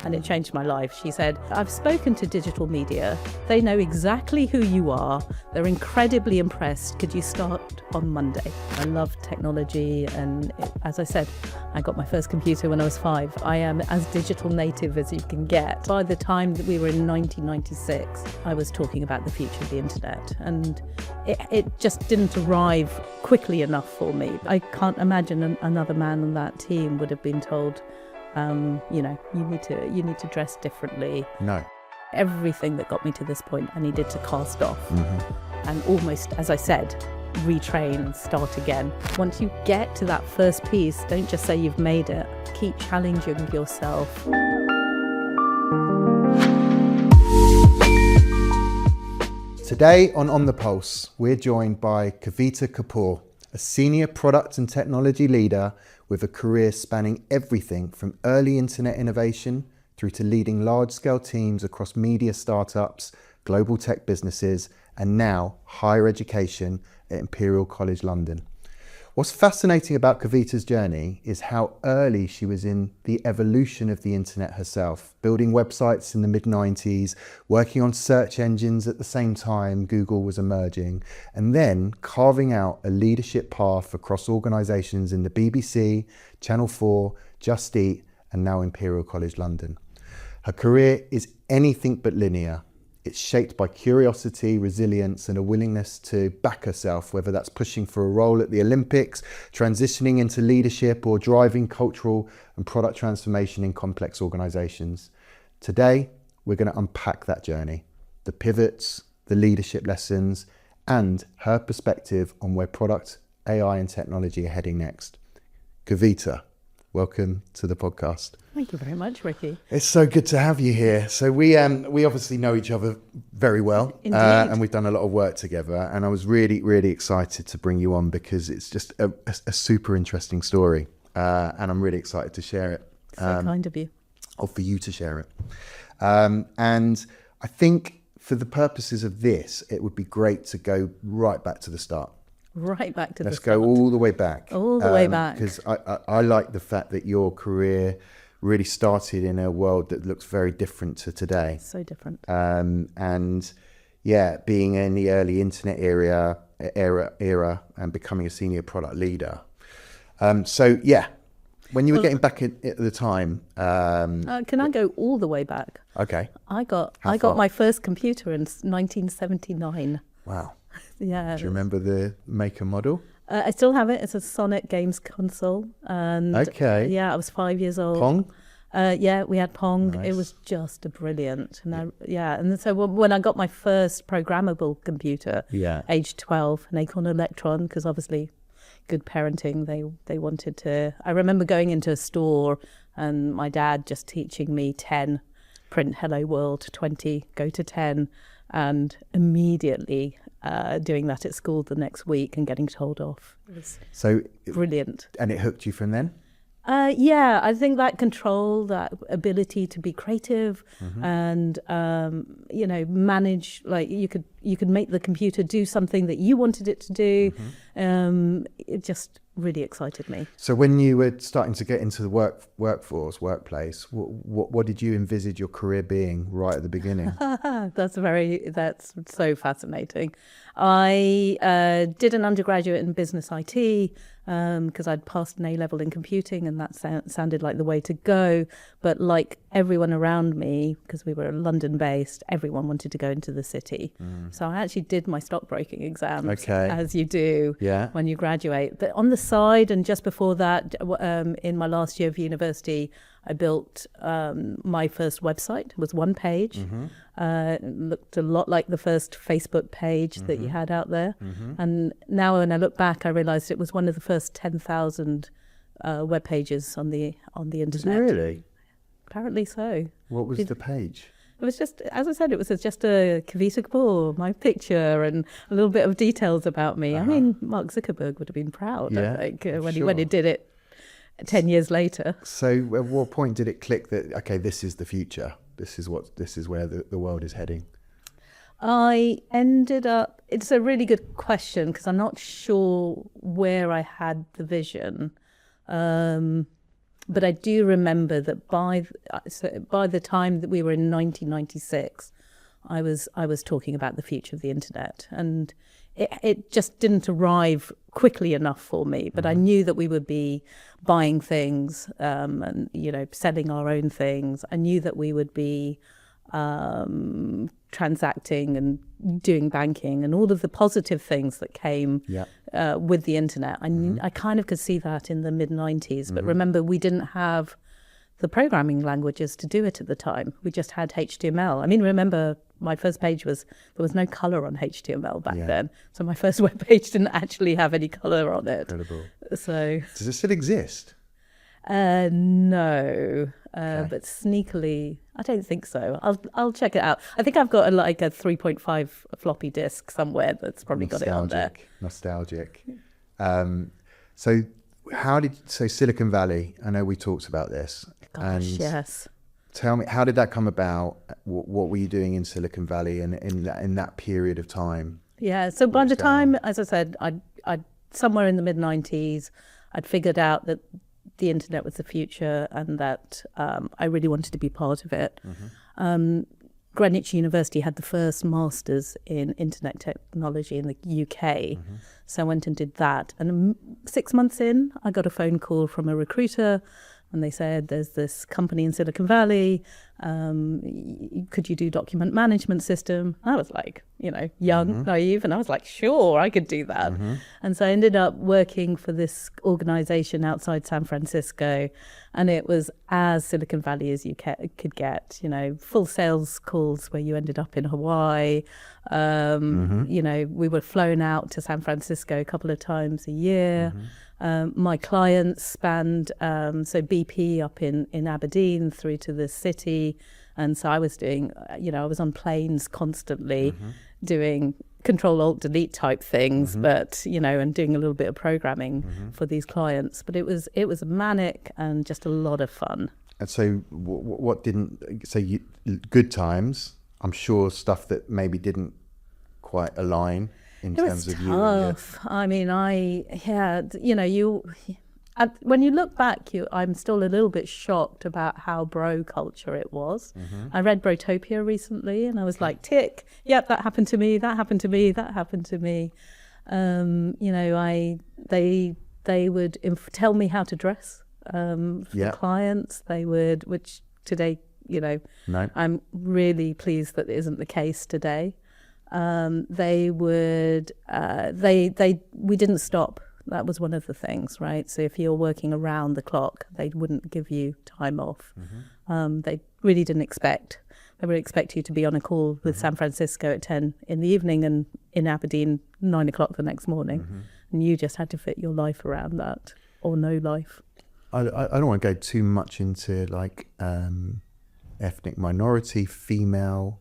and it changed my life. She said, I've spoken to digital media. They know exactly who you are. They're incredibly impressed. Could you start on Monday? I love technology, and as I said, I got my first computer when I was 5. I am as digital native as you can get. By the time that we were in 1996, I was talking about the future of the internet, and it just didn't arrive quickly enough for me. I can't imagine another man on that team would have been told, you need to dress differently. No. Everything that got me to this point, I needed to cast off and almost, as I said, retrain, start again. Once you get to that first piece, don't just say you've made it. Keep challenging yourself. Today on The Pulse, we're joined by Kavita Kapoor, a senior product and technology leader with a career spanning everything from early internet innovation through to leading large-scale teams across media startups, global tech businesses, and now higher education at Imperial College London. What's fascinating about Kavita's journey is how early she was in the evolution of the internet herself, building websites in the mid-90s, working on search engines at the same time Google was emerging, and then carving out a leadership path across organisations in the BBC, Channel 4, Just Eat, and now Imperial College London. Her career is anything but linear. It's shaped by curiosity, resilience, and a willingness to back herself, whether that's pushing for a role at the Olympics, transitioning into leadership, or driving cultural and product transformation in complex organisations. Today, we're going to unpack that journey, the pivots, the leadership lessons, and her perspective on where product, AI, and technology are heading next. Kavita, welcome to the podcast. Thank you very much, Ricky. It's so good to have you here. So we obviously know each other very well, and we've done a lot of work together. And I was really, really excited to bring you on because it's just a super interesting story, and I'm really excited to share it. So kind of you. Or for you to share it. And I think for the purposes of this, it would be great to go right back to the start. Right back to Let's the start. go all the way back. All the way back. Because I like the fact that your career really started in a world that looks very different to today. So different. And yeah, being in the early internet era and becoming a senior product leader. So yeah, when you were getting back at the time. Can I go all the way back? Okay. I got my first computer in 1979. Wow. Yeah. Do you remember the make and model? I still have it. It's a Sonic games console. And okay. Yeah, I was 5 years old. Pong? Yeah, we had Pong. Nice. It was just brilliant. And and so when I got my first programmable computer, age 12, an Acorn Electron, because obviously good parenting, they wanted to. I remember going into a store and my dad just teaching me 10, print hello world, 20, go to 10, and immediately doing that at school the next week and getting told off. It was brilliant. And it hooked you from then? Yeah, I think that control, that ability to be creative and, manage, like you could make the computer do something that you wanted it to do. It just really excited me. So when you were starting to get into the workplace, what did you envisage your career being right at the beginning? That's so fascinating. I did an undergraduate in business IT because I'd passed an A-level in computing, and that sounded like the way to go. But like everyone around me, because we were London-based, everyone wanted to go into the city. So I actually did my stockbroking exams, as you do when you graduate. But on the side, and just before that, in my last year of university, I built my first website. It was one page. It looked a lot like the first Facebook page that you had out there. And now when I look back, I realized it was one of the first 10,000 web pages on the internet. Really? Apparently so. What was the page? It was just, as I said, it was just a Kavita Kapoor, my picture, and a little bit of details about me. I mean, Mark Zuckerberg would have been proud, I think, when he did it 10 years later. So at what point did it click that, okay, this is the future? This is where the world is heading? I ended up, it's a really good question because I'm not sure where I had the vision. But I do remember that by the time that we were in 1996, I was talking about the future of the internet, and it just didn't arrive quickly enough for me. But I knew that we would be buying things, and selling our own things. I knew that we would be transacting and doing banking and all of the positive things that came with the internet. I kind of could see that in the mid-90s. But remember, we didn't have the programming languages to do it at the time. We just had HTML. I mean, remember, my first page there was no color on HTML back then. So my first web page didn't actually have any color on it. Incredible. So does it still exist? No, but sneakily, I don't think so. I'll check it out. I think I've got a 3.5 floppy disk somewhere that's probably got it on there. Nostalgic. So Silicon Valley, I know we talked about this. Gosh, yes. Tell me, how did that come about? What were you doing in Silicon Valley and in that period of time? Yeah, so by the time, as I said, I'd somewhere in the mid-90s, I'd figured out that the internet was the future and that I really wanted to be part of it. Greenwich University had the first masters in internet technology in the UK. So I went and did that. And 6 months in, I got a phone call from a recruiter, and they said, there's this company in Silicon Valley, could you do document management system? I was like, young, naive, and I was like, sure, I could do that. And so I ended up working for this organization outside San Francisco, and it was as Silicon Valley as you could get, full sales calls where you ended up in Hawaii. We were flown out to San Francisco a couple of times a year. My clients spanned, so BP up in Aberdeen through to the city. And so I was doing, I was on planes constantly doing Control-Alt-Delete type things, but, and doing a little bit of programming for these clients. But it was manic and just a lot of fun. And so good times, I'm sure stuff that maybe didn't quite align in terms of you. Tough. I mean, when you look back, I'm still a little bit shocked about how bro culture it was. I read Brotopia recently, and I was like, tick, yep, that happened to me, that happened to me, that happened to me. They would tell me how to dress for clients. They would, which today, No. I'm really pleased that it isn't the case today. We didn't stop. That was one of the things, right? So if you're working around the clock, they wouldn't give you time off. They really didn't expect. They would expect you to be on a call with San Francisco at 10 in the evening and in Aberdeen 9 o'clock the next morning. And you just had to fit your life around that, or no life. I don't want to go too much into ethnic minority, female,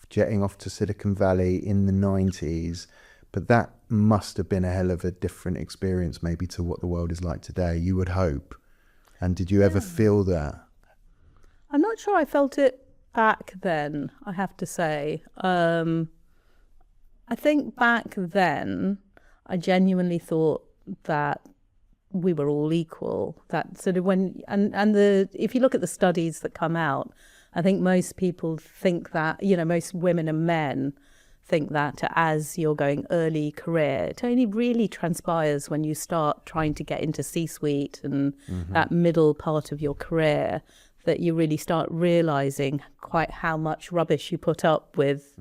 jetting off to Silicon Valley in the 90s, but that must have been a hell of a different experience maybe to what the world is like today, you would hope. And did you ever feel that? I'm not sure I felt it back then, I have to say. I think back then, I genuinely thought that we were all equal. That sort of if you look at the studies that come out, I think most people think that, most women and men think that as you're going early career, it only really transpires when you start trying to get into C-suite and that middle part of your career, that you really start realizing quite how much rubbish you put up with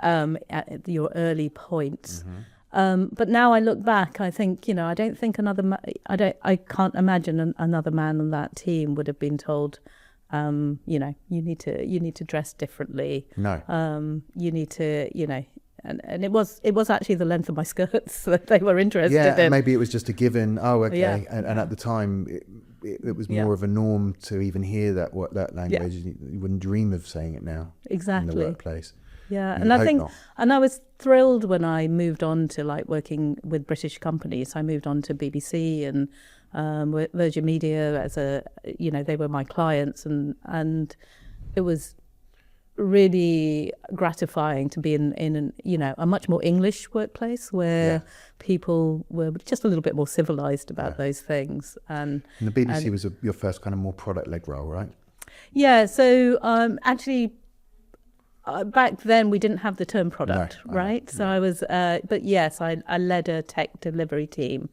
at your early points. But now I look back, I think, I don't think I can't imagine another man on that team would have been told, you need to dress differently. No. You need to, and it was actually the length of my skirts that they were interested in. Yeah, maybe it was just a given. Oh, okay. Yeah. And at the time, it was more of a norm to even hear that language. Yeah. You wouldn't dream of saying it now. Exactly. In the workplace. Yeah, and I think, and I was thrilled when I moved on to working with British companies. I moved on to BBC and Virgin Media as they were my clients, and it was really gratifying to be in a much more English workplace where people were just a little bit more civilized about those things. And the BBC was your first kind of more product-led role, right? Yeah, so actually back then we didn't have the term product, right? So I was, but yes, I led a tech delivery team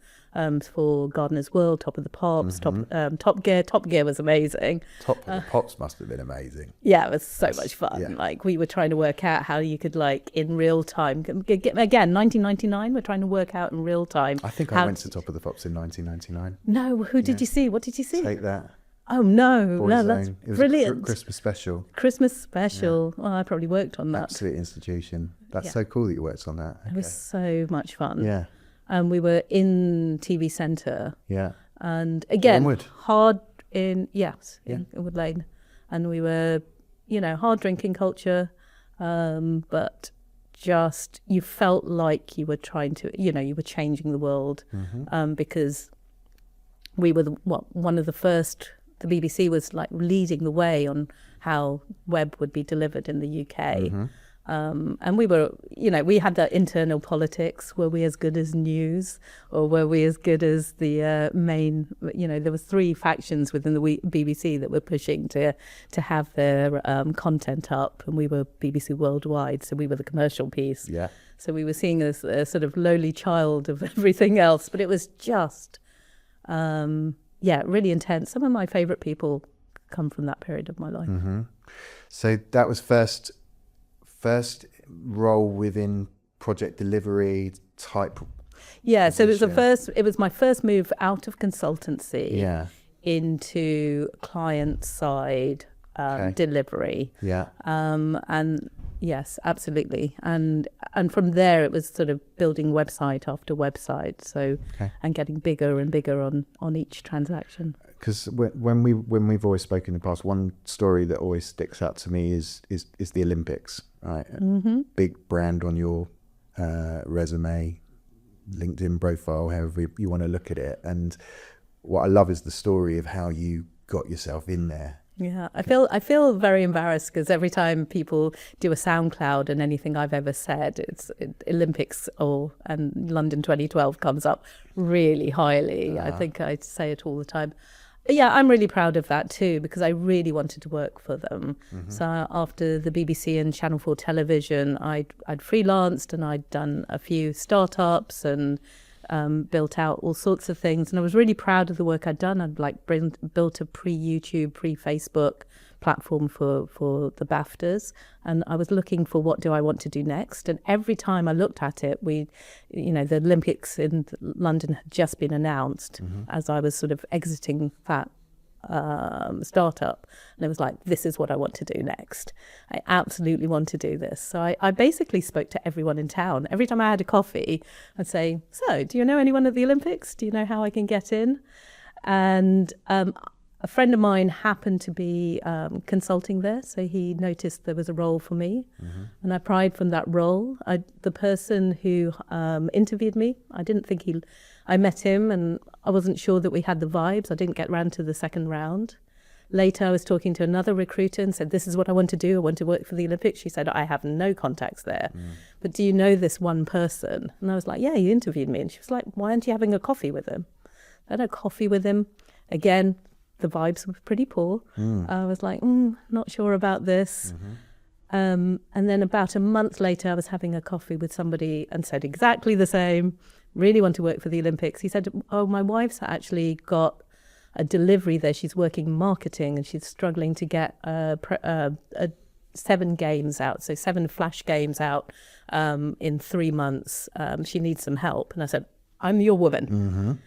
for Gardener's World, Top of the Pops, Top Gear. Top Gear was amazing. Top of the Pops must have been amazing. Yeah, it was so much fun. Yeah. Like we were trying to work out how you could like in real time, again, 1999, we're trying to work out in real time. I think I went to Top of the Pops in 1999. No, who did you see? What did you see? Take That. Oh no, Boyzone. That's it was brilliant. A Christmas special. Christmas special. Yeah. Well, I probably worked on that. Absolute institution. That's so cool that you worked on that. Okay. It was so much fun. Yeah. And we were in TV Centre. Yeah. And again, Wormwood. hard in Wood Lane. And we were, hard drinking culture, but just you felt like you were trying to, you were changing the world, because we were one of the first. The BBC was like leading the way on how web would be delivered in the UK. And we were, we had that internal politics. Were we as good as news, or were we as good as the main? There was 3 factions within the BBC that were pushing to have their content up, and we were BBC Worldwide, so we were the commercial piece. Yeah. So we were seen as a sort of lowly child of everything else, but it was just, really intense. Some of my favourite people come from that period of my life. So that was first role within project delivery type. Yeah, position. So it was my first move out of consultancy into client side delivery. Yeah. And yes, absolutely. And from there it was sort of building website after website. So and getting bigger and bigger on each transaction. Because when we've always spoken in the past, one story that always sticks out to me is the Olympics, right? Big brand on your resume, LinkedIn profile, however you want to look at it. And what I love is the story of how you got yourself in there. Yeah, I feel very embarrassed because every time people do a SoundCloud and anything I've ever said, it's Olympics and London 2012 comes up really highly. I think I say it all the time. Yeah, I'm really proud of that too, because I really wanted to work for them. So after the BBC and Channel 4 television, I'd freelanced and I'd done a few startups and built out all sorts of things. And I was really proud of the work I'd done. I'd built a pre-YouTube, pre-Facebook platform for the BAFTAs. And I was looking for what do I want to do next. And every time I looked at it, the Olympics in London had just been announced as I was sort of exiting that startup. And it was like, this is what I want to do next. I absolutely want to do this. So I basically spoke to everyone in town. Every time I had a coffee, I'd say, so do you know anyone at the Olympics? Do you know how I can get in? And a friend of mine happened to be consulting there, so he noticed there was a role for me, and I applied from that role. The person who interviewed me, I met him and I wasn't sure that we had the vibes. I didn't get round to the second round. Later, I was talking to another recruiter and said, this is what I want to do. I want to work for the Olympics. She said, I have no contacts there, but do you know this one person? And I was like, yeah, he interviewed me. And she was like, why aren't you having a coffee with him? I had a coffee with him. Again, the vibes were pretty poor. I was like, not sure about this. And then about a month later, I was having a coffee with somebody and said exactly the same. Really want to work for the Olympics. He said, oh, my wife's actually got a delivery there. She's working marketing and she's struggling to get 7 games out. So 7 flash games out in 3 months. She needs some help. And I said, I'm your woman.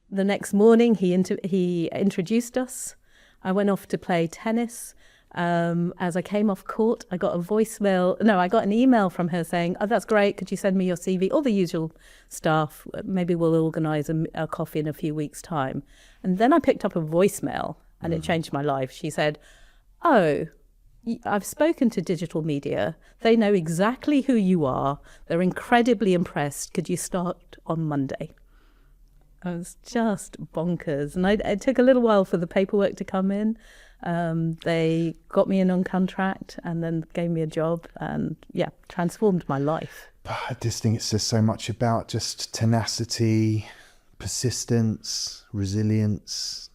The next morning, he introduced us. I went off to play tennis. As I came off court, I got an email from her saying, oh, that's great. Could you send me your CV? All the usual stuff. Maybe we'll organise a coffee in a few weeks' time. And then I picked up a voicemail and it changed my life. She said, oh, I've spoken to digital media. They know exactly who you are. They're incredibly impressed. Could you start on Monday? I was just bonkers. And it took a little while for the paperwork to come in. They got me in on contract and then gave me a job and transformed my life. But I just think it's just so much about just tenacity, persistence, resilience,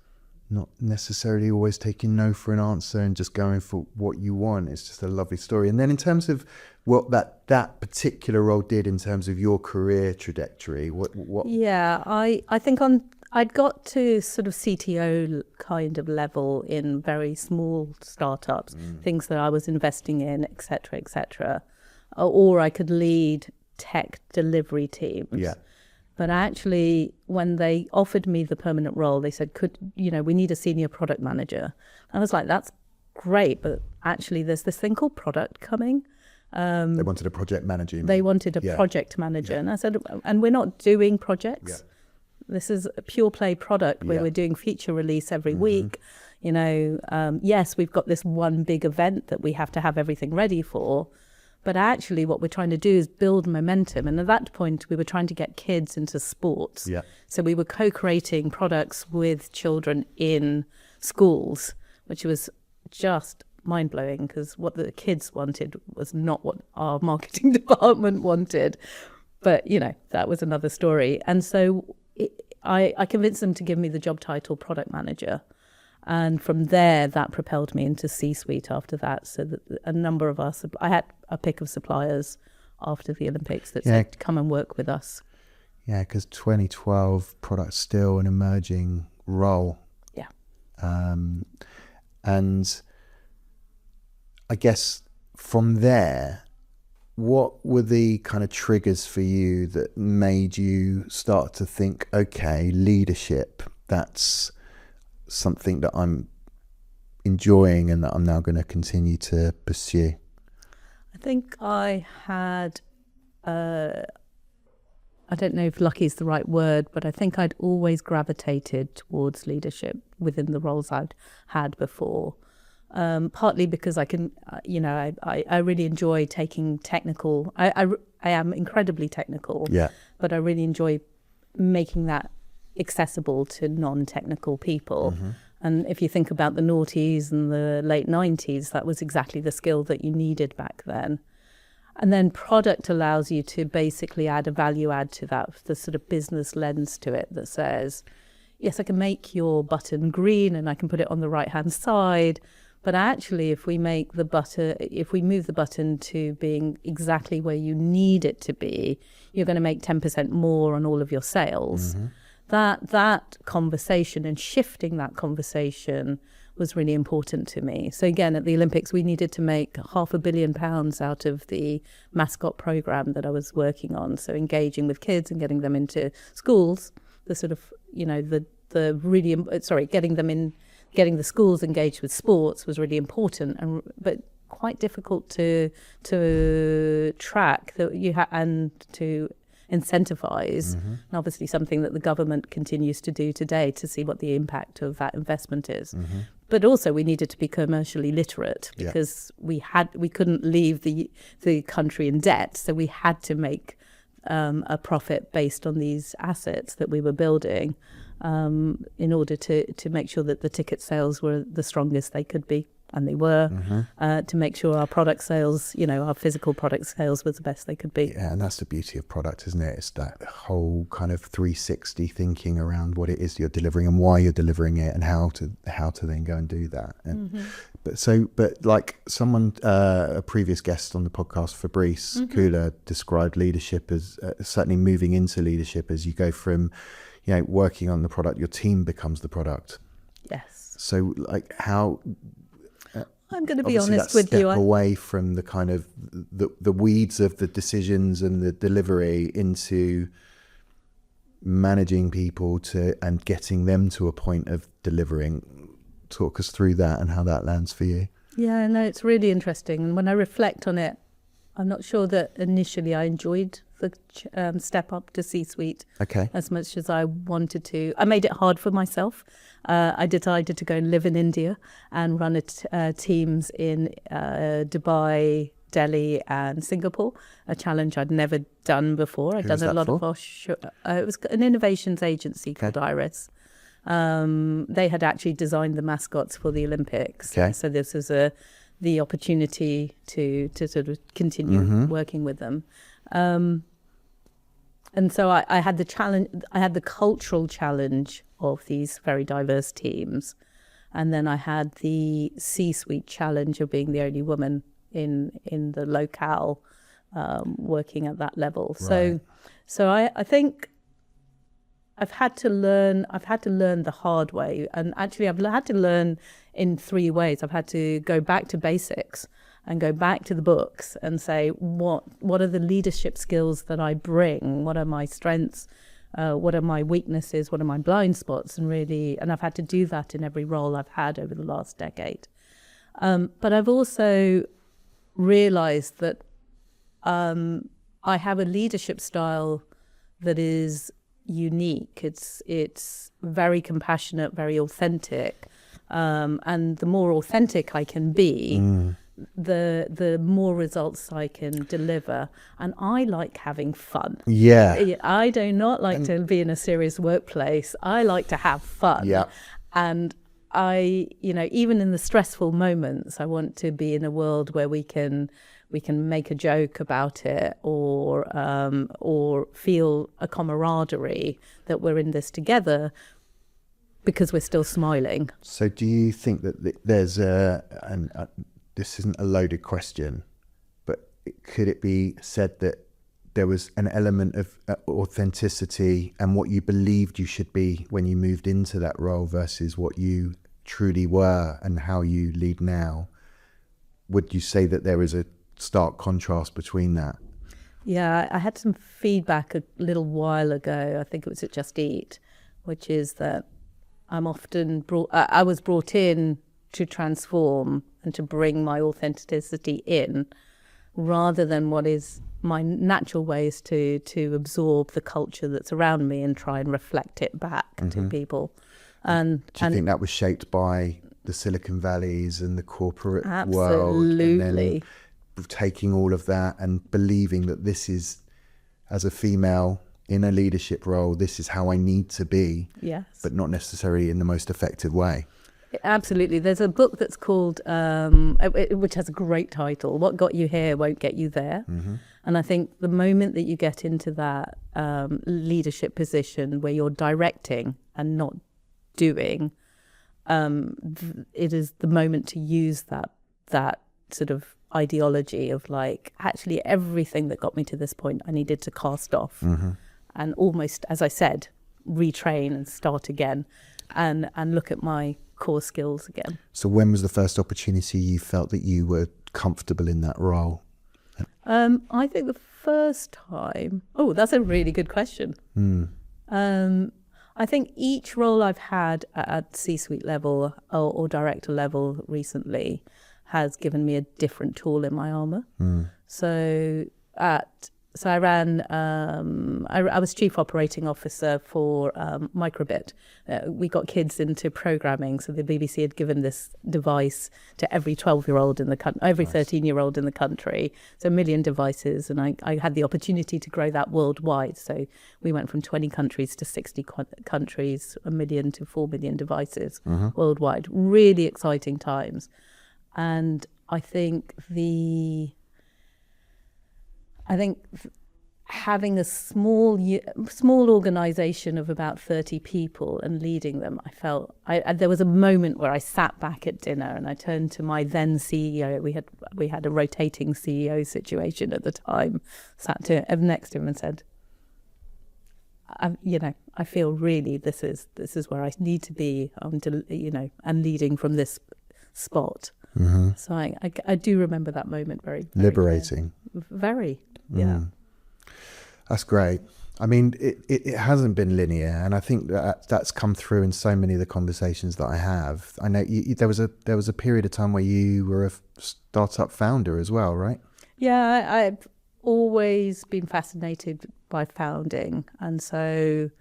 not necessarily always taking no for an answer and just going for what you want. It's just a lovely story. And then in terms of what that particular role did in terms of your career trajectory, what? Yeah, I think I'd got to sort of CTO kind of level in very small startups, things that I was investing in, et cetera, or I could lead tech delivery teams. Yeah. But actually, when they offered me the permanent role, they said, we need a senior product manager. I was like, that's great, but actually there's this thing called product coming. They wanted a project manager. They wanted a project manager. And I said, and we're not doing projects. Yeah. This is a pure play product where we're doing feature release every week. Yes, we've got this one big event that we have to have everything ready for. But actually what we're trying to do is build momentum. And at that point, we were trying to get kids into sports. Yeah. So we were co-creating products with children in schools, which was just mind-blowing because what the kids wanted was not what our marketing department wanted. But, that was another story. And so I convinced them to give me the job title product manager. And from there, that propelled me into C-suite after that. So that a number of us, I had a pick of suppliers after the Olympics that said, come and work with us. Yeah, because 2012, product's still an emerging role. Yeah. And I guess from there, what were the kind of triggers for you that made you start to think, okay, leadership, that's something that I'm enjoying and that I'm now going to continue to pursue? I think I had, I don't know if lucky is the right word, but I think I'd always gravitated towards leadership within the roles I'd had before. Partly because I can, I really enjoy taking technical, I am incredibly technical, but I really enjoy making that accessible to non-technical people. And if you think about the noughties and the late 90s, that was exactly the skill that you needed back then. And then product allows you to basically add a value add to that, the sort of business lens to it that says, yes, I can make your button green and I can put it on the right-hand side. But actually, if we move the button to being exactly where you need it to be, you're going to make 10% more on all of your sales. That conversation and shifting that conversation was really important to me. So again, at the Olympics, we needed to make £500 million out of the mascot program that I was working on. So engaging with kids and getting them into schools, the sort of, getting the schools engaged with sports was really important, but quite difficult to track and to incentivize. And obviously something that the government continues to do today to see what the impact of that investment is. But also we needed to be commercially literate because we couldn't leave the country in debt. So we had to make a profit based on these assets that we were building in order to make sure that the ticket sales were the strongest they could be. And they were, to make sure our product sales, our physical product sales was the best they could be. Yeah, and that's the beauty of product, isn't it? It's that whole kind of 360 thinking around what it is you're delivering and why you're delivering it and how to then go and do that. And, but like someone, a previous guest on the podcast, Fabrice Kula, described leadership as certainly moving into leadership as you go from, working on the product, your team becomes the product. Yes. So like how... I'm going to be honest with you. Away from the kind of the weeds of the decisions and the delivery into managing people and getting them to a point of delivering. Talk us through that and how that lands for you. Yeah, no, it's really interesting. And when I reflect on it, I'm not sure that initially I enjoyed the step up to C-suite as much as I wanted to. I made it hard for myself. I decided to go and live in India and run teams in Dubai, Delhi and Singapore, a challenge I'd never done before. I'd done a lot of offshore. It was an innovations agency called Iris. They had actually designed the mascots for the Olympics. Okay. So this was the opportunity to sort of continue working with them. And so I had the challenge, I had the cultural challenge of these very diverse teams. And then I had the C-suite challenge of being the only woman in the locale working at that level. Right. So I think I've had to learn the hard way. And actually I've had to learn in 3 ways. I've had to go back to basics and go back to the books and say, what are the leadership skills that I bring? What are my strengths? What are my weaknesses? What are my blind spots? And I've had to do that in every role I've had over the last decade. But I've also realized that I have a leadership style that is unique. It's very compassionate, very authentic. And the more authentic I can be, the more results I can deliver. And I like having fun. Yeah. I do not like to be in a serious workplace. I like to have fun. Yeah. And I, even in the stressful moments, I want to be in a world where we can make a joke about it or feel a camaraderie that we're in this together because we're still smiling. So do you think that there's this isn't a loaded question, but could it be said that there was an element of authenticity and what you believed you should be when you moved into that role versus what you truly were and how you lead now? Would you say that there is a stark contrast between that? Yeah, I had some feedback a little while ago. I think it was at Just Eat, which is that I was brought in to transform and to bring my authenticity in, rather than what is my natural ways to absorb the culture that's around me and try and reflect it back to people. And do you think that was shaped by the Silicon Valleys and the corporate world? Absolutely. And then taking all of that and believing that this is, as a female in a leadership role, this is how I need to be, yes, but not necessarily in the most effective way. Absolutely. There's a book that's called, which has a great title, What Got You Here Won't Get You There. And I think the moment that you get into that leadership position where you're directing and not doing, it is the moment to use that sort of ideology of like, actually everything that got me to this point I needed to cast off and almost, as I said, retrain and start again and look at my core skills again. So when was the first opportunity you felt that you were comfortable in that role? I think the first time, that's a really good question. I think each role I've had at C-suite level or director level recently has given me a different tool in my armor. So I ran, I was chief operating officer for Microbit. We got kids into programming. So the BBC had given this device to every 12-year-old in the country, every 13-year-old in the country. So 1 million devices. And I had the opportunity to grow that worldwide. So we went from 20 countries to 60 countries, 1 million to 4 million devices worldwide. Really exciting times. And I think having a small organization of about 30 people and leading them, I felt there was a moment where I sat back at dinner and I turned to my then CEO. We had a rotating CEO situation at the time. Sat next to him and said, I feel really this is where I need to be. And leading from this spot. So I do remember that moment very, very liberating. Very, yeah. That's great. I mean, it hasn't been linear, and I think that's come through in so many of the conversations that I have. I know there was a period of time where you were a startup founder as well, right? Yeah, I've always been fascinated by founding, and so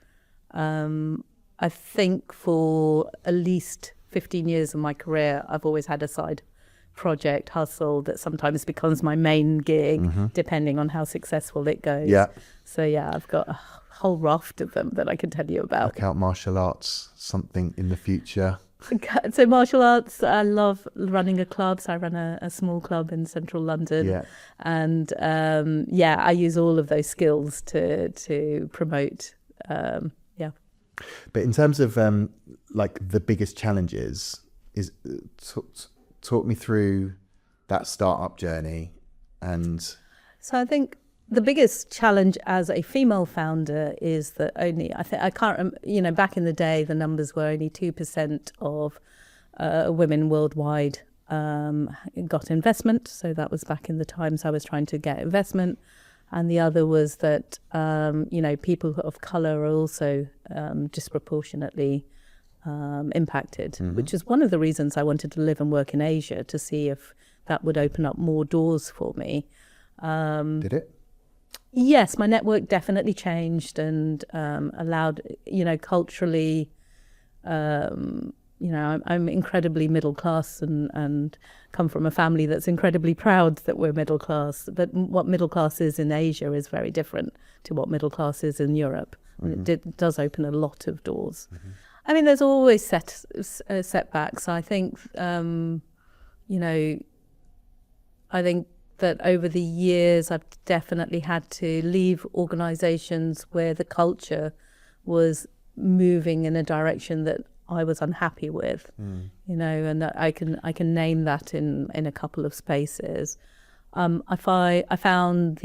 I think for at least 15 years of my career, I've always had a side project hustle that sometimes becomes my main gig, depending on how successful it goes. Yeah. So yeah, I've got a whole raft of them that I can tell you about. Work out martial arts, something in the future. So martial arts, I love running a club. So I run a small club in central London. Yeah. And I use all of those skills to promote. But in terms of like the biggest challenges, is talk me through that startup journey. And so I think the biggest challenge as a female founder is that back in the day, the numbers were only 2% of women worldwide got investment. So that was back in the times I was trying to get investment. And the other was that, people of colour are also disproportionately impacted, which is one of the reasons I wanted to live and work in Asia, to see if that would open up more doors for me. Did it? Yes, my network definitely changed and allowed, culturally, I'm incredibly middle class and come from a family that's incredibly proud that we're middle class. But what middle class is in Asia is very different to what middle class is in Europe. And it does open a lot of doors. I mean, there's always setbacks. I think, I think that over the years, I've definitely had to leave organizations where the culture was moving in a direction that I was unhappy with, and that I can name that in a couple of spaces. I find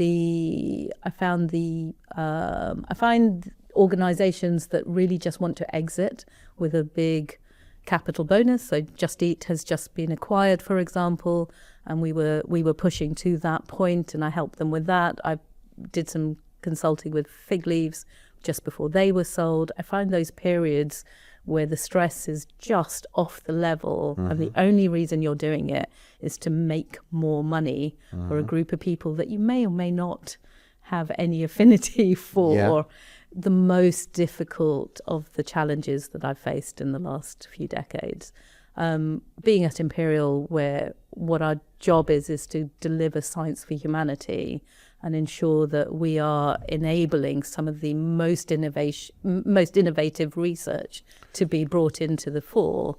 organizations that really just want to exit with a big capital bonus. So Just Eat has just been acquired, for example, and we were pushing to that point, and I helped them with that. I did some consulting with Fig Leaves just before they were sold. I find those periods where the stress is just off the level, and the only reason you're doing it is to make more money for a group of people that you may or may not have any affinity for, the most difficult of the challenges that I've faced in the last few decades. Being at Imperial, where what our job is to deliver science for humanity and ensure that we are enabling some of the most innovative research to be brought into the fore,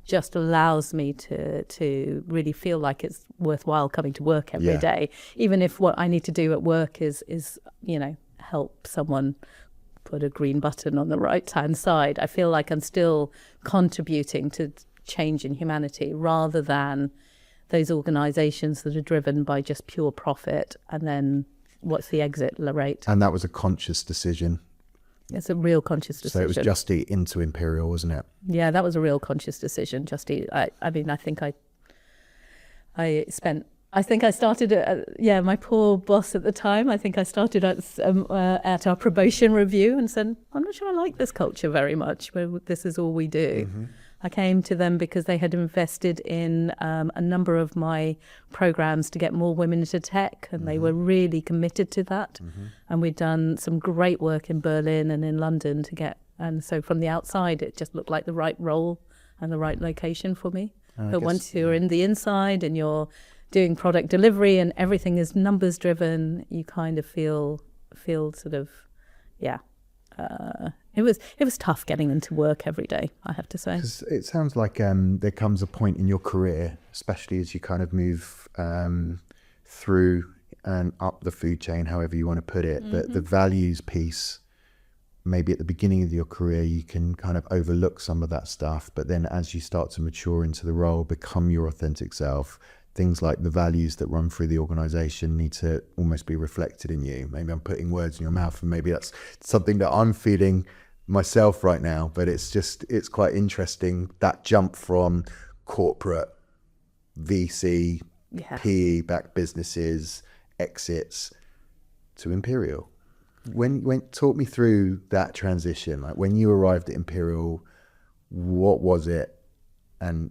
just allows me to really feel like it's worthwhile coming to work every day, even if what I need to do at work is help someone put a green button on the right-hand side. I feel like I'm still contributing to change in humanity, rather than those organizations that are driven by just pure profit, and then what's the exit rate. And that was a conscious decision. It's a real conscious decision. So it was Just Eat into Imperial, wasn't it? Yeah, that was a real conscious decision. Just Eat. I started my poor boss at the time, I think I started at our probation review and said, I'm not sure I like this culture very much, where this is all we do. I came to them because they had invested in a number of my programs to get more women into tech, and they were really committed to that. And we'd done some great work in Berlin and in London and so from the outside, it just looked like the right role and the right location for me. But once you're in the inside and you're doing product delivery and everything is numbers driven, you kind of feel sort of, it was tough getting into work every day, I have to say. 'Cause it sounds like there comes a point in your career, especially as you kind of move through and up the food chain, however you want to put it, that the values piece, maybe at the beginning of your career, you can kind of overlook some of that stuff. But then as you start to mature into the role, become your authentic self, things like the values that run through the organization need to almost be reflected in you. Maybe I'm putting words in your mouth, and maybe that's something that I'm feeling myself right now, but it's quite interesting, that jump from corporate VC, PE backed businesses, exits to Imperial. When talk me through that transition, like when you arrived at Imperial, what was it? And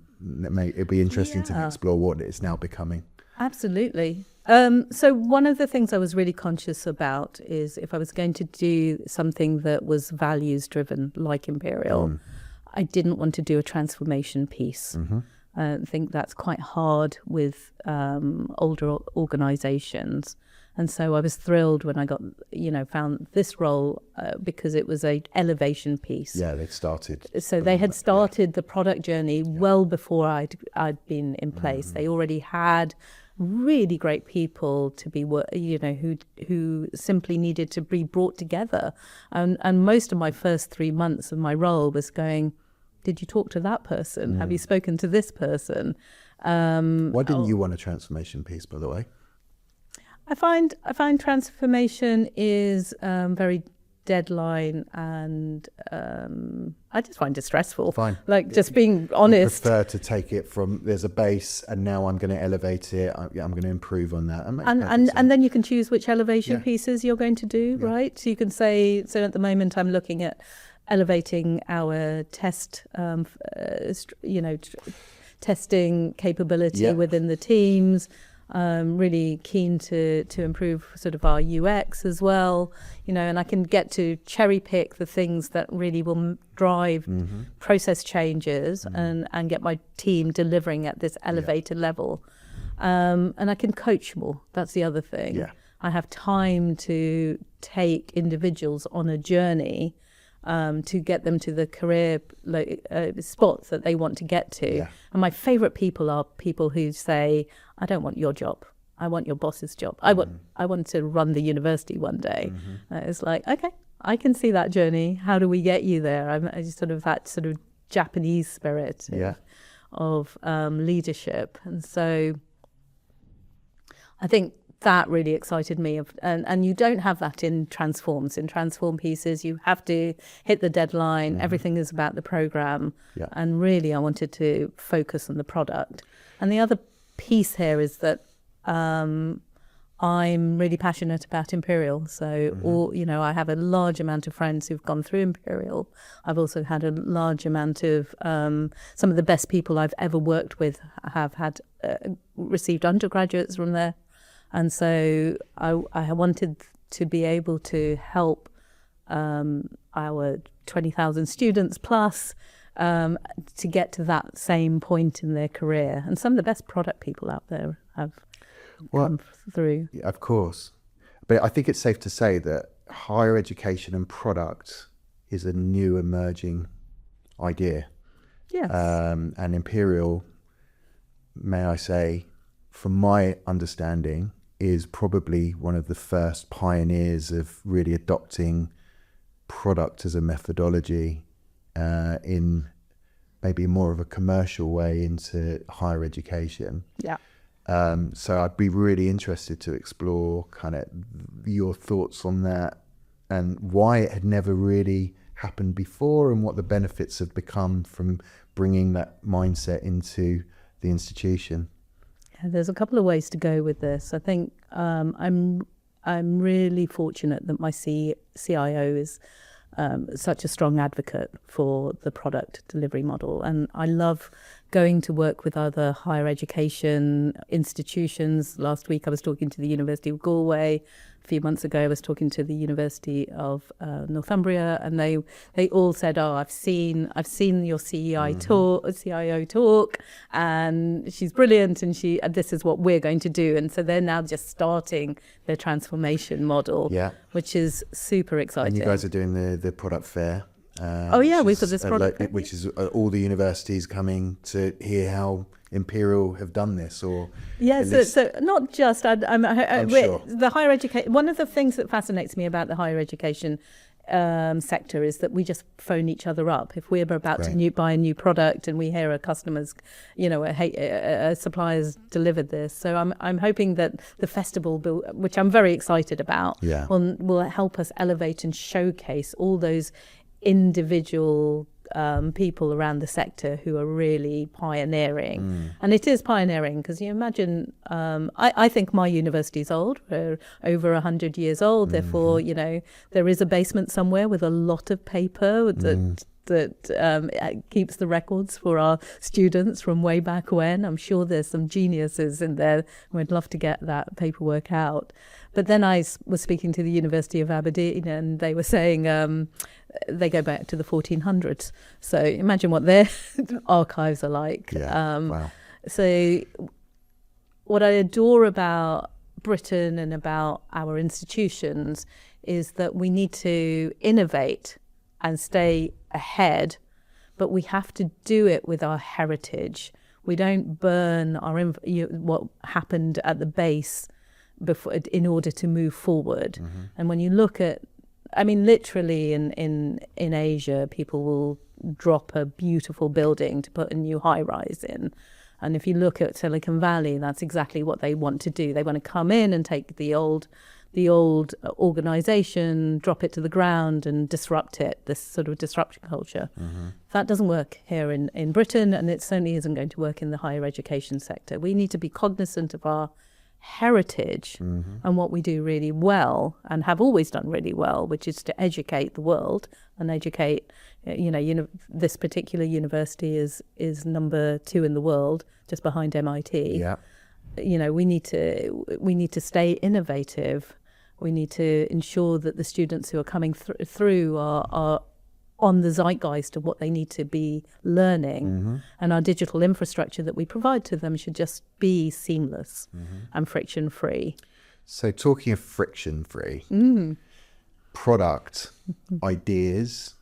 it'd be interesting to explore what it's now becoming. Absolutely. So one of the things I was really conscious about is if I was going to do something that was values driven, like Imperial, I didn't want to do a transformation piece. I think that's quite hard with older organisations. And so I was thrilled when I got, found this role because it was a elevation piece. Yeah, they'd started. So they had started the product journey well before I'd been in place. They already had really great people to be, who simply needed to be brought together. And most of my first 3 months of my role was going, did you talk to that person? Have you spoken to this person? Why didn't you want a transformation piece, by the way? I find transformation is very deadline, and I just find it stressful. Fine. Like, just being honest. I prefer to take it from there's a base and now I'm going to elevate it. I'm going to improve on that. And then you can choose which elevation pieces you're going to do, right? So you can say, so at the moment I'm looking at elevating our testing capability within the teams. Really keen to improve sort of our UX as well, and I can get to cherry pick the things that really will drive process changes and get my team delivering at this elevated level. And I can coach more. That's the other thing. Yeah. I have time to take individuals on a journey to get them to the career spots that they want to get to. Yeah. And my favourite people are people who say, I don't want your job. I want your boss's job. I want to run the university one day. It's like, okay, I can see that journey. How do we get you there? I just sort of that sort of Japanese spirit of leadership. And so I think that really excited me. And you don't have that in transforms. In transform pieces, you have to hit the deadline. Everything is about the program. Yeah. And really, I wanted to focus on the product. And the other piece here is that I'm really passionate about Imperial. So, I have a large amount of friends who've gone through Imperial. I've also had a large amount of some of the best people I've ever worked with have had received undergraduates from there. And so I wanted to be able to help our 20,000 students plus to get to that same point in their career. And some of the best product people out there have come through. Yeah, of course. But I think it's safe to say that higher education and product is a new emerging idea. Yes. And Imperial, may I say, from my understanding, is probably one of the first pioneers of really adopting product as a methodology in maybe more of a commercial way into higher education. Yeah. So I'd be really interested to explore kind of your thoughts on that and why it had never really happened before and what the benefits have become from bringing that mindset into the institution. There's a couple of ways to go with this. I think I'm really fortunate that my CIO is such a strong advocate for the product delivery model. And I love going to work with other higher education institutions. Last week I was talking to the University of Galway. A few months ago I was talking to the University of Northumbria, and they all said, "Oh, I've seen your CIO talk, and she's brilliant, and this is what we're going to do." And so they're now just starting their transformation model, which is super exciting. And you guys are doing the product fair. We've got this product, which is all the universities coming to hear how Imperial have done this, or so not just. I'm sure. The higher education. One of the things that fascinates me about the higher education sector is that we just phone each other up if we're about to buy a new product and we hear a customer's, a supplier's delivered this. So I'm hoping that the festival, which I'm very excited about, will help us elevate and showcase all those individual people around the sector who are really pioneering. And it is pioneering because you imagine, I think my university's old. We're over 100 years old. Therefore, there is a basement somewhere with a lot of paper that that keeps the records for our students from way back when. I'm sure there's some geniuses in there. We'd love to get that paperwork out. But then I was speaking to the University of Aberdeen, and they were saying they go back to the 1400s. So imagine what their archives are like. Wow. So what I adore about Britain and about our institutions is that we need to innovate and stay ahead, but we have to do it with our heritage. We don't burn what happened at the base before in order to move forward. Mm-hmm. And when you look at, I mean, literally in Asia, people will drop a beautiful building to put a new high-rise in. And if you look at Silicon Valley, that's exactly what they want to do. They want to come in and take the old organization, drop it to the ground and disrupt it, this sort of disruption culture. Mm-hmm. That doesn't work here in Britain, and it certainly isn't going to work in the higher education sector. We need to be cognizant of our heritage and what we do really well and have always done really well, which is to educate the world and educate, this particular university is number 2 in the world, just behind MIT. Yeah. We need to stay innovative. We need to ensure that the students who are coming through are on the zeitgeist of what they need to be learning. And our digital infrastructure that we provide to them should just be seamless and friction-free. So talking of friction-free, product, ideas,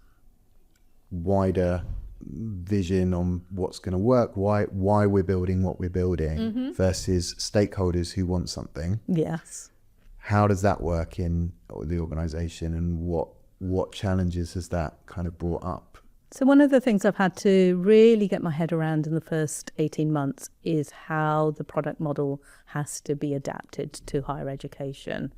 wider vision on what's going to work, why we're building what we're building versus stakeholders who want something. Yes. How does that work in the organization, and what challenges has that kind of brought up? So one of the things I've had to really get my head around in the first 18 months is how the product model has to be adapted to higher education.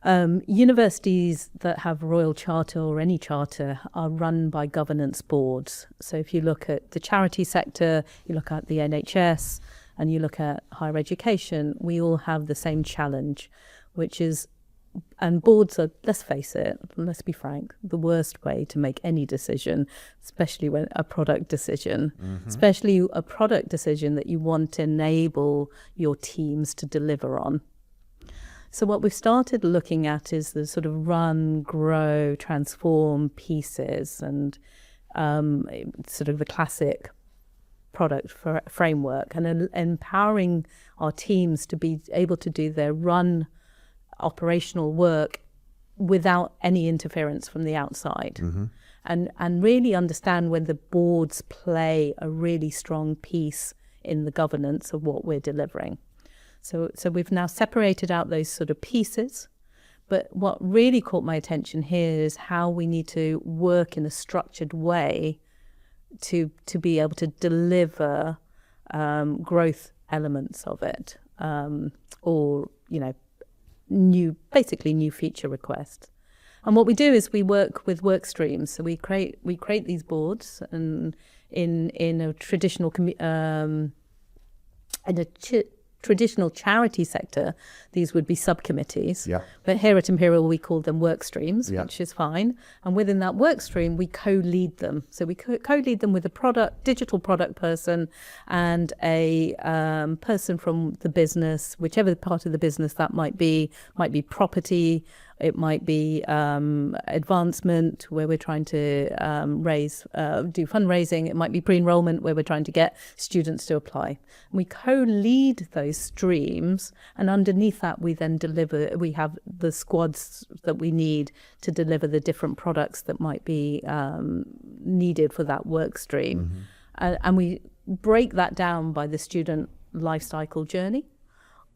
Universities that have Royal Charter or any charter are run by governance boards. So if you look at the charity sector, you look at the NHS, and you look at higher education, we all have the same challenge, which is, and boards are, let's face it, let's be frank, the worst way to make any decision, especially when a product decision, especially a product decision that you want to enable your teams to deliver on. So what we've started looking at is the sort of run, grow, transform pieces, and sort of the classic product framework, and empowering our teams to be able to do their run operational work without any interference from the outside, and really understand when the boards play a really strong piece in the governance of what we're delivering. So we've now separated out those sort of pieces, but what really caught my attention here is how we need to work in a structured way to be able to deliver growth elements of it, or new feature requests. And what we do is we work with Workstreams. So we create these boards, and in a traditional traditional charity sector, these would be subcommittees. Yeah. But here at Imperial, we call them workstreams, Yeah. which is fine. And within that workstream, we co-lead them. So we co-lead them with a digital product person and a person from the business, whichever part of the business that might be property, it might be advancement, where we're trying to do fundraising. It might be pre-enrollment, where we're trying to get students to apply. We co-lead those streams, and underneath that, we then deliver. We have the squads that we need to deliver the different products that might be needed for that work stream, and we break that down by the student life cycle journey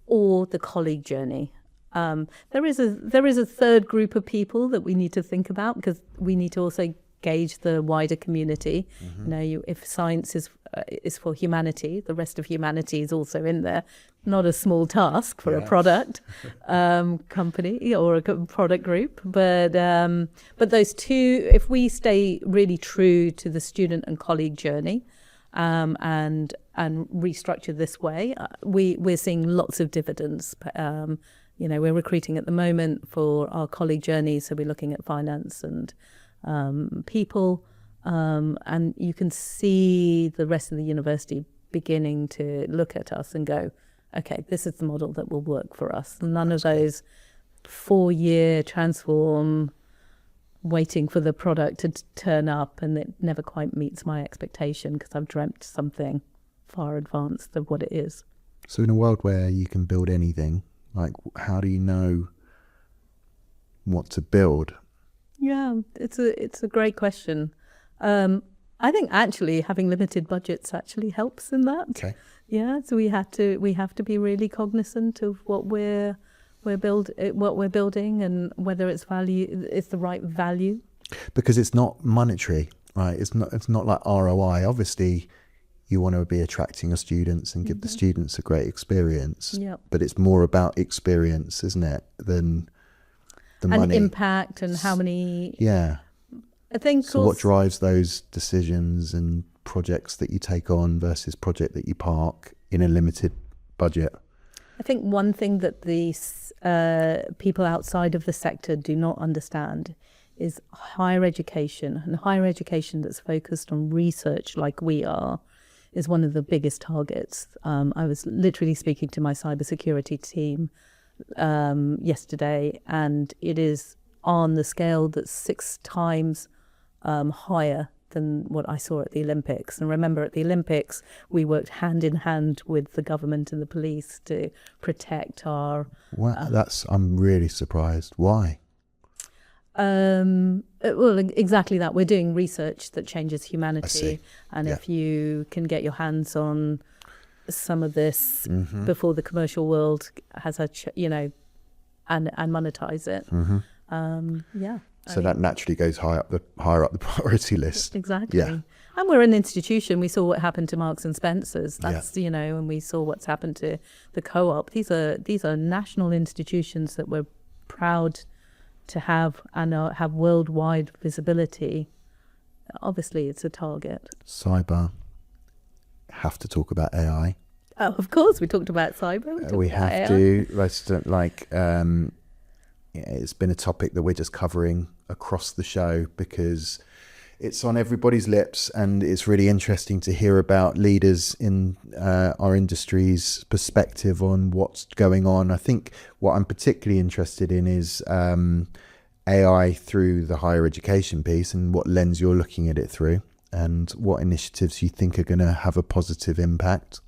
or the colleague journey. There is a third group of people that we need to think about, because we need to also gauge the wider community. If science is for humanity, the rest of humanity is also in there. Not a small task for a product company or a product group, but those two, if we stay really true to the student and colleague journey, and restructure this way, we're seeing lots of dividends. We're recruiting at the moment for our colleague journey, so we're looking at finance and people, And you can see the rest of the university beginning to look at us and go, okay, this is the model that will work for us. None of those 4-year transform, waiting for the product to turn up and it never quite meets my expectation because I've dreamt something far advanced of what it is. So in a world where you can build anything, like how do you know what to build? Yeah, it's a great question. I think actually having limited budgets actually helps in that. Okay. Yeah, so we have to be really cognizant of what we're building and whether it's the right value. Because it's not monetary, right? It's not like ROI. Obviously, you want to be attracting your students and give the students a great experience. Yep. But it's more about experience, isn't it, than the money. And impact and how many. Yeah. I think. So what drives those decisions and projects that you take on versus project that you park in a limited budget? I think one thing that these people outside of the sector do not understand is higher education, and higher education that's focused on research like we are is one of the biggest targets. I was literally speaking to my cybersecurity team yesterday, and it is on the scale that's 6 times higher than what I saw at the Olympics. And remember, at the Olympics, we worked hand in hand with the government and the police to protect our... Well, I'm really surprised. Why? Well, exactly that. We're doing research that changes humanity. And Yeah. if you can get your hands on some of this before the commercial world has and monetize it. Yeah. So that naturally goes higher up the priority list. Exactly. Yeah. And we're an institution. We saw what happened to Marks and Spencer's. That's and we saw what's happened to the Co-op. These are national institutions that we're proud to have and have worldwide visibility. Obviously, it's a target. Cyber. Have to talk about AI. Oh, of course, we talked about cyber. We have to. It's been a topic that we're just covering across the show because it's on everybody's lips, and it's really interesting to hear about leaders in our industry's perspective on what's going on. I think what I'm particularly interested in is AI through the higher education piece and what lens you're looking at it through, and what initiatives you think are going to have a positive impact.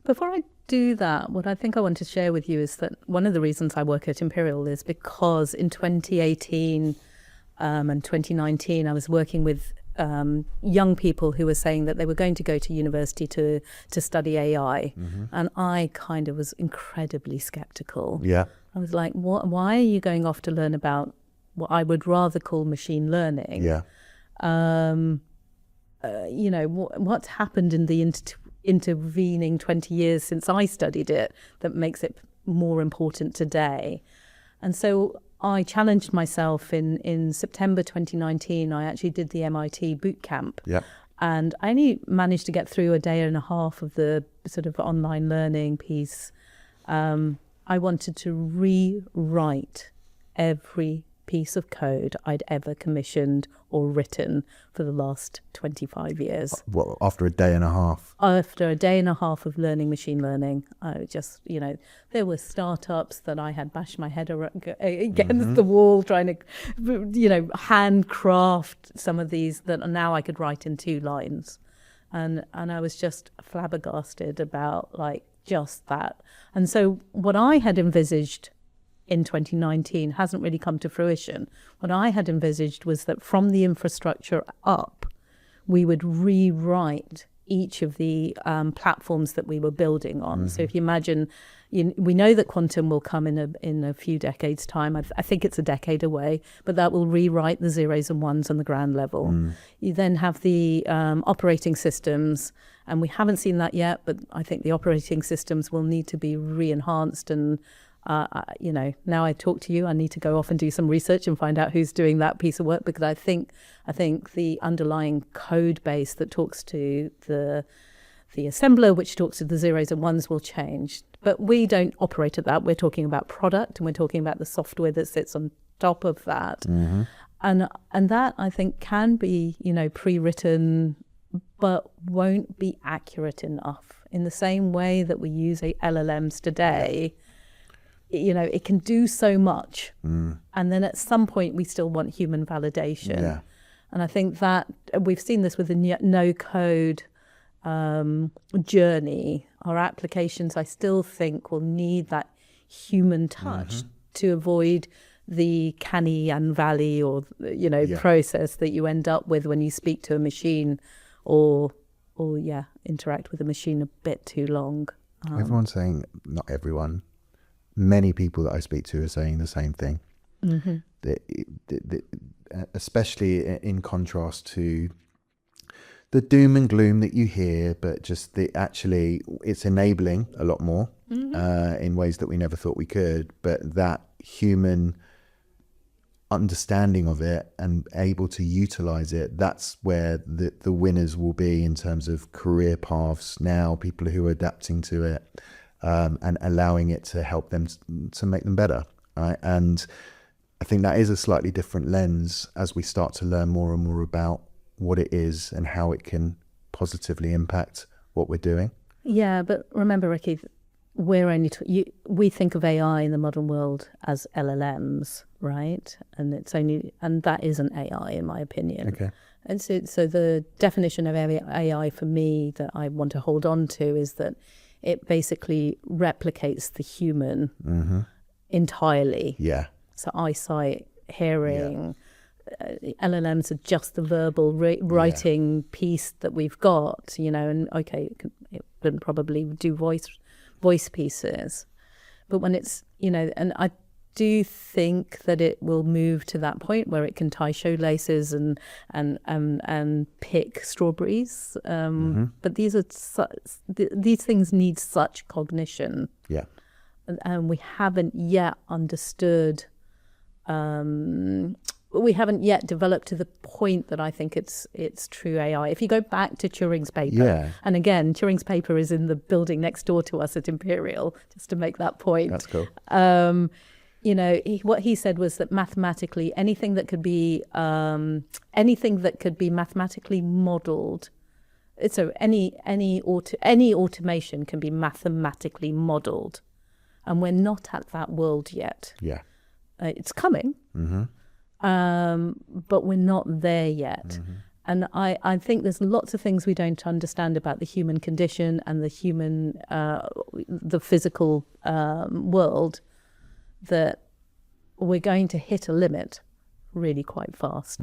Before I do that, what I think I want to share with you is that one of the reasons I work at Imperial is because in 2018 and 2019 I was working with young people who were saying that they were going to go to university to study AI, and I kind of was incredibly skeptical. Yeah, I was like, why are you going off to learn about what I would rather call machine learning? Yeah. What's happened in the intervening 20 years since I studied it that makes it more important today? And so I challenged myself in September 2019. I actually did the MIT boot camp. Yeah. And I only managed to get through a day and a half of the sort of online learning piece. I wanted to rewrite every piece of code I'd ever commissioned or written for the last 25 years. What, after a day and a half? After a day and a half of learning machine learning, I just, there were startups that I had bashed my head against the wall trying to, handcraft some of these that now I could write in 2 lines. And I was just flabbergasted about just that. And so what I had envisaged in 2019 hasn't really come to fruition. What I had envisaged was that from the infrastructure up, we would rewrite each of the platforms that we were building on. So if you imagine, we know that quantum will come in a few decades' time. I think it's a decade away, but that will rewrite the zeros and ones on the ground level. You then have the operating systems, and we haven't seen that yet, but I think the operating systems will need to be re-enhanced. And now I talk to you, I need to go off and do some research and find out who's doing that piece of work, because I think the underlying code base that talks to the assembler, which talks to the zeros and ones, will change. But we don't operate at that. We're talking about product, and we're talking about the software that sits on top of that. And that, I think, can be, pre-written, but won't be accurate enough. In the same way that we use LLMs today, it can do so much. And then at some point, we still want human validation. Yeah. And I think that we've seen this with the no-code journey. Our applications, I still think, will need that human touch to avoid the canny and valley or process that you end up with when you speak to a machine or interact with a machine a bit too long. Everyone's saying, not everyone, many people that I speak to are saying the same thing. Especially in contrast to the doom and gloom that you hear, but just it's enabling a lot more in ways that we never thought we could. But that human understanding of it and able to utilize it, that's where the winners will be in terms of career paths now, people who are adapting to it and allowing it to help them to make them better, right? And I think that is a slightly different lens as we start to learn more and more about what it is and how it can positively impact what we're doing. Yeah, but remember, Ricky, we think of AI in the modern world as LLMs, right? And that isn't AI, in my opinion. Okay. And so the definition of AI for me that I want to hold on to is that it basically replicates the human entirely. Yeah. So eyesight, hearing, LLMs are just the verbal writing piece that we've got, and it can probably do voice pieces. But when it's, and I do think that it will move to that point where it can tie shoelaces and pick strawberries. But these these things need such cognition. Yeah. And we haven't yet understood. We haven't yet developed to the point that I think it's true AI. If you go back to Turing's paper, and again, Turing's paper is in the building next door to us at Imperial, just to make that point. That's cool. What he said was that mathematically, anything that could be mathematically modeled, so any automation can be mathematically modeled, and we're not at that world yet. Yeah. It's coming, but we're not there yet. And I think there's lots of things we don't understand about the human condition and the physical world, that we're going to hit a limit really quite fast.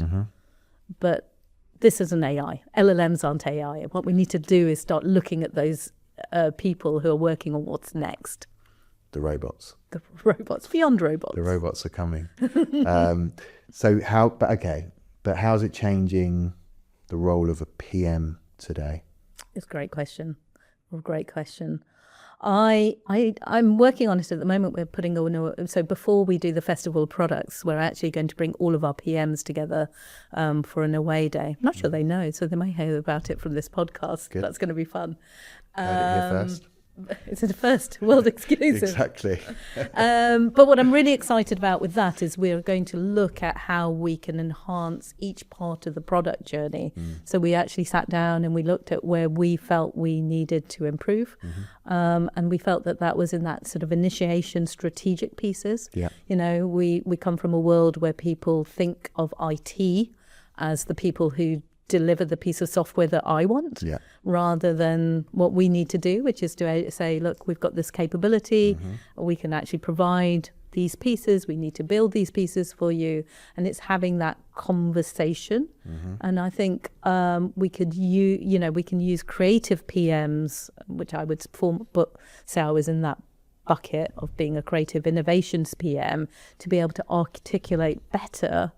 But this isn't AI. LLMs aren't AI. What we need to do is start looking at those people who are working on what's next. The robots. The robots, beyond robots. The robots are coming. But how's it changing the role of a PM today? It's a great question. I'm working on it at the moment. We're putting so before we do the Festival of Products, we're actually going to bring all of our PMs together for an away day. I'm not sure they know, so they may hear about it from this podcast. Good. That's going to be fun. Heard it here first. It's a first world exclusive. Exactly. But what I'm really excited about with that is we're going to look at how we can enhance each part of the product journey. So we actually sat down and we looked at where we felt we needed to improve. And we felt that was in that sort of initiation strategic pieces. Yeah. We come from a world where people think of IT as the people who deliver the piece of software that I want, rather than what we need to do, which is to say, look, we've got this capability, we can actually provide these pieces, we need to build these pieces for you. And it's having that conversation. And I think we can use creative PMs, which I would say I was in that bucket of being a creative innovations PM, to be able to articulate better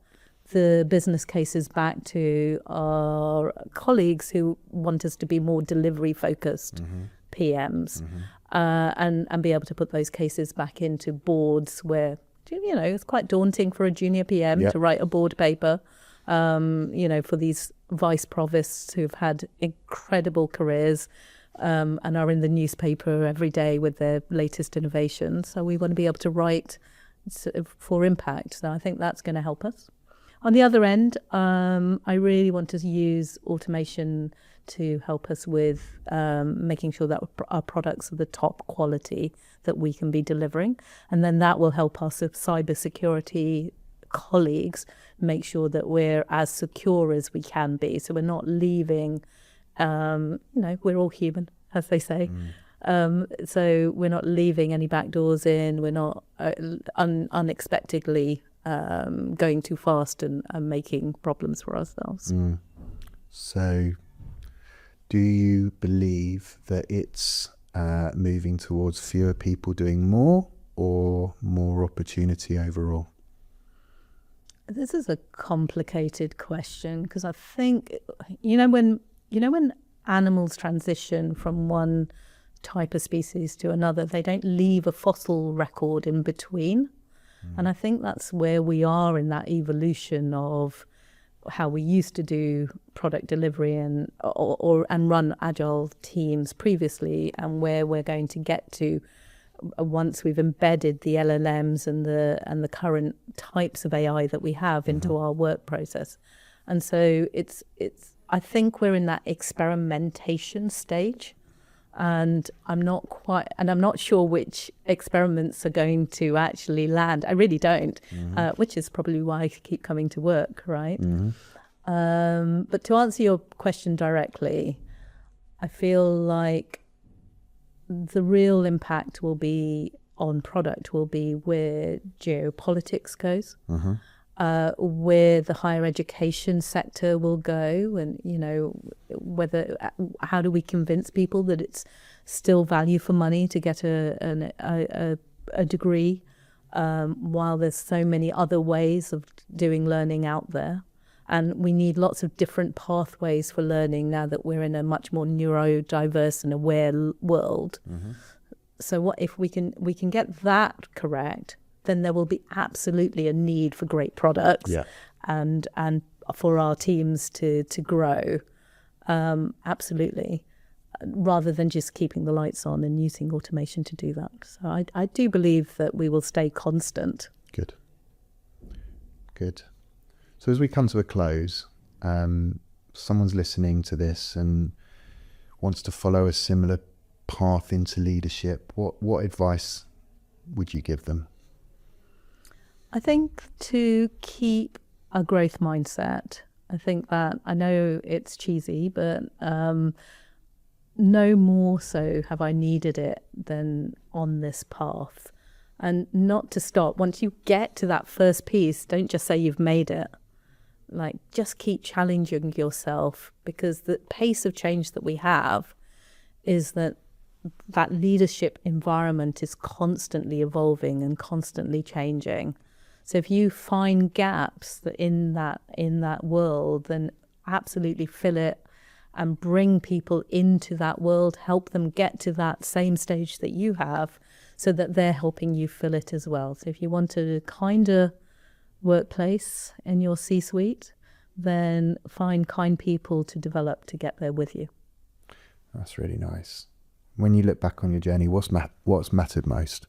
the business cases back to our colleagues who want us to be more delivery focused PMs, and be able to put those cases back into boards where, it's quite daunting for a junior PM to write a board paper, for these vice provosts who've had incredible careers and are in the newspaper every day with their latest innovations. So we want to be able to write for impact. So I think that's going to help us. On the other end, I really want to use automation to help us with making sure that our products are the top quality that we can be delivering. And then that will help us as cybersecurity colleagues make sure that we're as secure as we can be. So we're not leaving, we're all human, as they say. So we're not leaving any back doors in. We're not unexpectedly going too fast and making problems for ourselves. So do you believe that it's moving towards fewer people doing more or more opportunity overall? This is a complicated question because I think, when animals transition from one type of species to another, they don't leave a fossil record in between. And I think that's where we are in that evolution of how we used to do product delivery and run agile teams previously, and where we're going to get to once we've embedded the LLMs and the current types of AI that we have into our work process. And so I think we're in that experimentation stage. And I'm not sure which experiments are going to actually land. I really don't, which is probably why I keep coming to work, right? But to answer your question directly, I feel like the real impact will be on product will be where geopolitics goes, where the higher education sector will go, and how do we convince people that it's still value for money to get a degree, while there's so many other ways of doing learning out there. And we need lots of different pathways for learning now that we're in a much more neurodiverse and aware world. So what if we can get that correct, then there will be absolutely a need for great products and for our teams to grow. Absolutely. Rather than just keeping the lights on and using automation to do that. So I do believe that we will stay constant. Good. So as we come to a close, someone's listening to this and wants to follow a similar path into leadership. What advice would you give them? I think to keep a growth mindset. I think that, I know it's cheesy, but no more so have I needed it than on this path. And not to stop. Once you get to that first piece, don't just say you've made it. Like, just keep challenging yourself, because the pace of change that we have is that leadership environment is constantly evolving and constantly changing. So if you find gaps in that world, then absolutely fill it and bring people into that world, help them get to that same stage that you have, so that they're helping you fill it as well. So if you want a kinder workplace in your C-suite, then find kind people to develop to get there with you. That's really nice. When you look back on your journey, what's mattered most?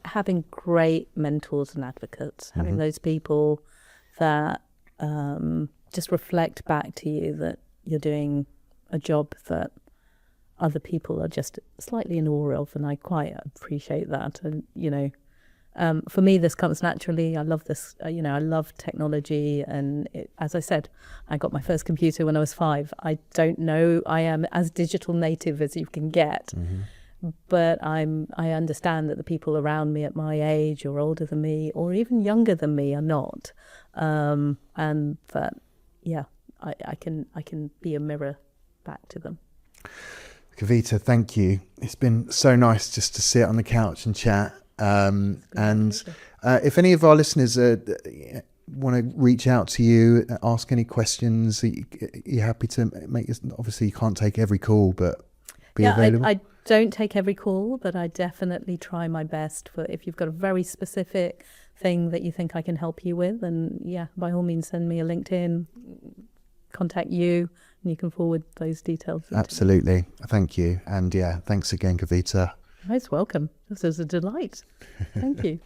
Having great mentors and advocates, having those people that just reflect back to you that you're doing a job that other people are just slightly in awe of, and I quite appreciate that. And for me, this comes naturally. I love this. I love technology, and as I said, I got my first computer when I was 5. I don't know. I am as digital native as you can get, but I understand that the people around me at my age, or older than me, or even younger than me, are not, and that I can be a mirror back to them. Kavita, thank you. It's been so nice just to sit on the couch and chat. If any of our listeners want to reach out to you, ask any questions, you're happy to make this. Obviously, you can't take every call, but be available. I don't take every call, but I definitely try my best. For if you've got a very specific thing that you think I can help you with, then by all means, send me a LinkedIn, contact you, and you can forward those details. Absolutely. Thank you. And thanks again, Kavita. Most welcome. This was a delight. Thank you.